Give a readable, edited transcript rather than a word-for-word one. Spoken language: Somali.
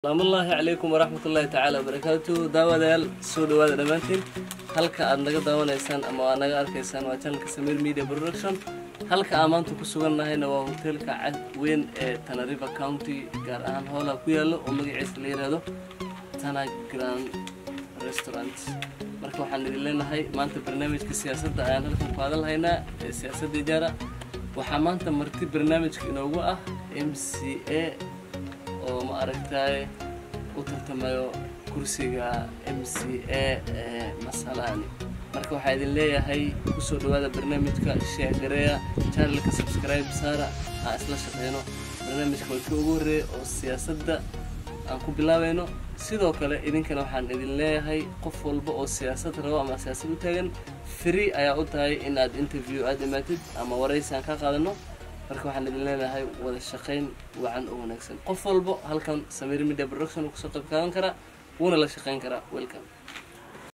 السلام الله عليكم ورحمة الله تعالى وبركاته. داوديال سو دواada dhamaantiin halka aad naga daawanaysaan ama waa naga arkaysaan waa channelka Samir Media Production. halka aan maanta ku sugannahayna waa hotelka weyn ee Tana River County gaar ahaan hoola ku yaalo oo magaciisa la yiraahdo Tana Grand Restaurant. marka waxaan idin leenahay maanta barnaamijka siyaasadda ayaan halkan ku hadalhaynaa ee siyaasadda ijaara. waxaa maanta marti barnaamijka inoogu ah MCA oo ma aragtay u tartamayo kursiga MCA Masalani. marka waxa idin leeyahay ku soo dhawaada barnaamijka share gareeya channelka subscribe saara aan isla shaqeyno barnaamijka ugu horeeyo oo siyaasadda aan ku bilaabayno. sidoo kale idinkana waxaan idin leeyahay qof walba oo siyaasad rabo ama siyaasad u taagan free ayaa u tahay in aad interview aad imaatid ama waraysi aan ka qaadano. marka waxaan idin leenahay wada shaqeyn wacan oo wanaagsan. qof walba halkan Samir Media Production ku soo qayb qaadan kara wuuna la shaqeyn kara. welcome.